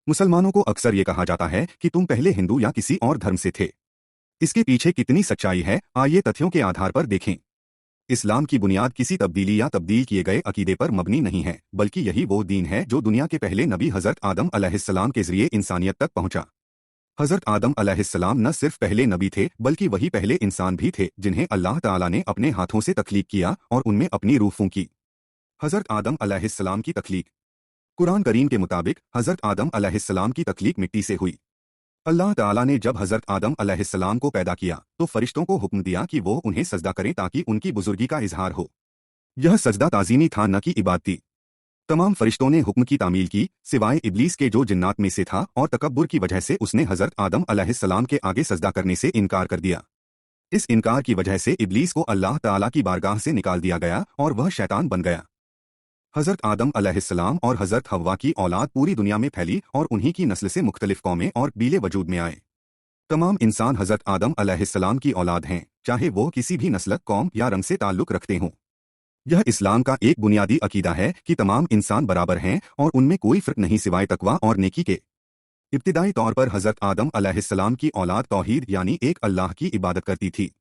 मुसलमानों को अक्सर ये कहा जाता है कि तुम पहले हिंदू या किसी और धर्म से थे। इसके पीछे कितनी सच्चाई है, आइए तथ्यों के आधार पर देखें। इस्लाम की बुनियाद किसी तब्दीली या तब्दील किए गए अकीदे पर मबनी नहीं है, बल्कि यही वो दीन है जो दुनिया के पहले नबी हज़रत आदम अलैहिस्सलाम के जरिए इंसानियत तक पहुंचा। हज़रत आदम अलैहिस्सलाम न सिर्फ पहले नबी थे, बल्कि वही पहले इंसान भी थे जिन्हें अल्लाह ताला ने अपने हाथों से तख्लीक किया और उनमें अपनी रूह फूंकी। हज़रत आदम अलैहिस्सलाम की तख्लीक। कुरान करीम के मुताबिक हज़रत आदम अलैहिस्सलाम की तख्लीक मिट्टी से हुई। अल्लाह ताला ने जब हज़रत आदम अलैहिस्सलाम को पैदा किया तो फरिश्तों को हुक्म दिया कि वो उन्हें सजदा करें ताकि उनकी बुजुर्गी का इजहार हो। यह सजदा ताज़ीमी था, न कि इबादती। तमाम फरिश्तों ने हुक्म की तामील की, सिवाय इब्लीस के जो जिन्नात में से था और तकब्बुर की वजह से उसने हज़रत आदम अलैहिस्सलाम के आगे सजदा करने से इनकार कर दिया। इस इनकार की वजह से इब्लीस को अल्लाह ताला की बारगाह से निकाल दिया गया और वह शैतान बन गया। हज़रत आदम अलैहिस्सलाम और हज़रत हव्वा की औलाद पूरी दुनिया में फैली और उन्हीं की नस्ल से मुख्तलिफ कौमें और कबीले वजूद में आए। तमाम इंसान हज़रत आदम अलैहिस्सलाम की औलाद हैं, चाहे वो किसी भी नस्ल, कौम या रंग से ताल्लुक़ रखते हों। यह इस्लाम का एक बुनियादी अकीदा है कि तमाम इंसान बराबर हैं और उनमें कोई फ़र्क नहीं सिवाय तकवा और नेकी के। इब्तिदाई तौर पर हज़रत आदम अलैहिस्सलाम की औलाद तौहीद यानी एक अल्लाह की इबादत करती थी।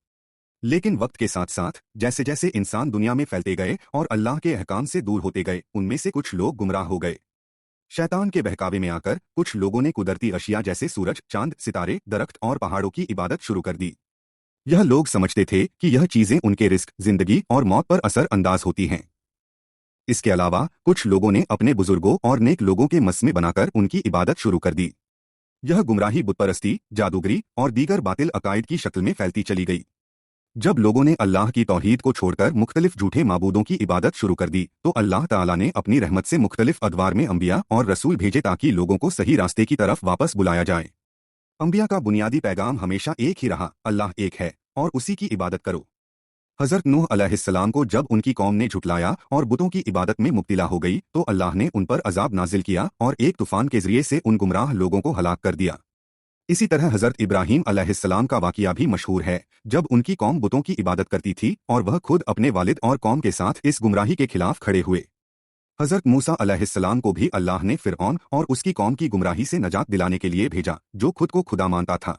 लेकिन वक्त के साथ साथ जैसे जैसे इंसान दुनिया में फैलते गए और अल्लाह के अहकाम से दूर होते गए, उनमें से कुछ लोग गुमराह हो गए। शैतान के बहकावे में आकर कुछ लोगों ने कुदरती अशिया जैसे सूरज, चांद, सितारे, दरख्त और पहाड़ों की इबादत शुरू कर दी। यह लोग समझते थे कि यह चीजें उनके रिस्क, जिंदगी और मौत पर असर अंदाज होती हैं। इसके अलावा कुछ लोगों ने अपने बुजुर्गों और नेक लोगों के मस्मे बनाकर उनकी इबादत शुरू कर दी। यह गुमराही बुतपरस्ती, जादूगरी और दीगर बातिल अकायद की शक्ल में फैलती चली गई। जब लोगों ने अल्लाह की तौहीद को छोड़कर मुख्तलिफ झूठे माबूदों की इबादत शुरू कर दी तो अल्लाह ताला ने अपनी रहमत से मुख्तलिफ अदवार में अंबिया और रसूल भेजे ताकि लोगों को सही रास्ते की तरफ वापस बुलाया जाए। अंबिया का बुनियादी पैगाम हमेशा एक ही रहा, अल्लाह एक है और उसी की इबादत करो। हज़रत नूह अलैहिस्सलाम को जब उनकी कौम ने झुटलाया और बुतों की इबादत में मुब्तिला हो गई तो अल्लाह ने उन पर अजाब नाजिल किया और एक तूफान के जरिए से उन गुमराह लोगों को हलाक कर दिया। इसी तरह हज़रत इब्राहीम अलैहिस्सलाम का वाक़िया भी मशहूर है, जब उनकी कौम बुतों की इबादत करती थी और वह खुद अपने वालिद और कौम के साथ इस गुमराही के खिलाफ खड़े हुए। हज़रत मूसा अलैहिस्सलाम को भी अल्लाह ने फ़िरऔन और उसकी कौम की गुमराही से नजात दिलाने के लिए भेजा, जो खुद को खुदा मानता था।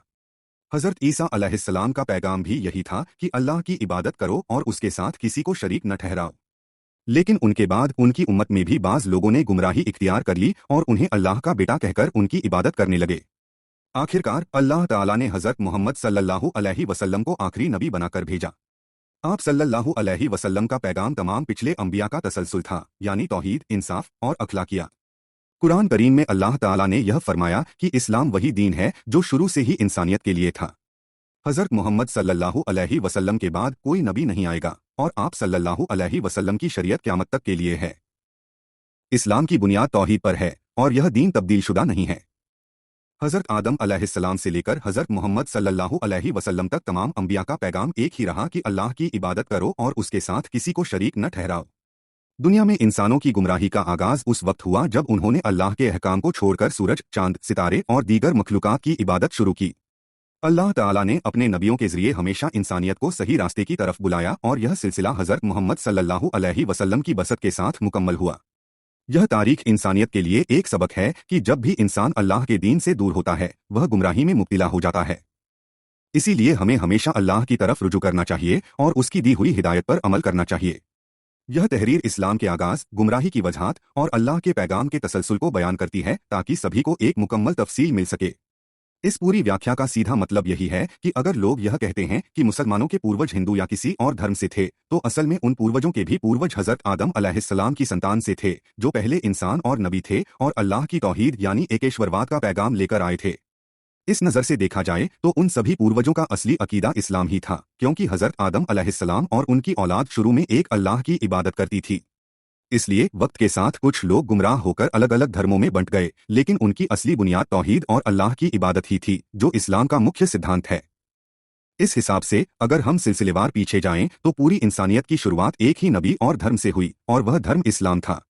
हज़रत ईसा अलैहिस्सलाम का पैगाम भी यही था कि अल्लाह की इबादत करो और उसके साथ किसी को शरीक न ठहराओ। लेकिन उनके बाद उनकी उम्मत में भी बाज़ लोगों ने गुमराही इख्तियार कर ली और उन्हें अल्लाह का बेटा कहकर उनकी इबादत करने लगे। आखिरकार अल्लाह ताला ने हज़रत मोहम्मद सल्लल्लाहु अलैहि वसल्लम को आखिरी नबी बनाकर भेजा। आप सल्लल्लाहु अलैहि वसल्लम का पैगाम तमाम पिछले अंबिया का तसलसल था, यानी तौहीद, इंसाफ और अखलाकियात। कुरान करीम में अल्लाह ताला ने यह फरमाया कि इस्लाम वही दीन है जो शुरू से ही इंसानियत के लिए था। हज़रत मोहम्मद सल्लल्लाहु अलैहि वसल्लम के बाद कोई नबी नहीं आएगा और आप सल्लल्लाहु अलैहि वसल्लम की शरीयत क़यामत तक के लिए है। इस्लाम की बुनियाद तौहीद पर है और यह दीन तब्दील शुदा नहीं है। हज़रत आदम अलैहिस्सलाम से लेकर हज़रत मोहम्मद सल्लल्लाहु अलैहि वसल्लम तक तमाम अंबिया का पैगाम एक ही रहा कि अल्लाह की इबादत करो और उसके साथ किसी को शरीक न ठहराओ। दुनिया में इंसानों की गुमराही का आगाज उस वक्त हुआ जब उन्होंने अल्लाह के अहकाम को छोड़कर सूरज, चांद, सितारे और दीगर मखलूकात की इबादत शुरू की। अल्लाह ताला ने अपने नबियों के जरिए हमेशा इंसानियत को सही रास्ते की तरफ बुलाया और यह सिलसिला हज़रत मोहम्मद सल्लल्लाहु अलैहि वसल्लम की बसत के साथ मुकम्मल हुआ। यह तारीख इंसानियत के लिए एक सबक है कि जब भी इंसान अल्लाह के दीन से दूर होता है वह गुमराही में मुब्तिला हो जाता है। इसीलिए हमें हमेशा अल्लाह की तरफ रुजू करना चाहिए और उसकी दी हुई हिदायत पर अमल करना चाहिए। यह तहरीर इस्लाम के आगाज, गुमराही की वजहात और अल्लाह के पैगाम के तसलसल को बयान करती है ताकि सभी को एक मुकम्मल तफसील मिल सके। इस पूरी व्याख्या का सीधा मतलब यही है कि अगर लोग यह कहते हैं कि मुसलमानों के पूर्वज हिंदू या किसी और धर्म से थे, तो असल में उन पूर्वजों के भी पूर्वज हज़रत आदम अलैहिस्सलाम की संतान से थे, जो पहले इंसान और नबी थे और अल्लाह की तौहीद यानी एकेश्वरवाद का पैगाम लेकर आए थे। इस नज़र से देखा जाए तो उन सभी पूर्वजों का असली अकीदा इस्लाम ही था, क्योंकि हज़रत आदम अलैहिस्सलाम और उनकी औलाद शुरू में एक अल्लाह की इबादत करती थी। इसलिए वक्त के साथ कुछ लोग गुमराह होकर अलग अलग धर्मों में बंट गए, लेकिन उनकी असली बुनियाद तौहीद और अल्लाह की इबादत ही थी, जो इस्लाम का मुख्य सिद्धांत है। इस हिसाब से अगर हम सिलसिलेवार पीछे जाएं तो पूरी इंसानियत की शुरुआत एक ही नबी और धर्म से हुई और वह धर्म इस्लाम था।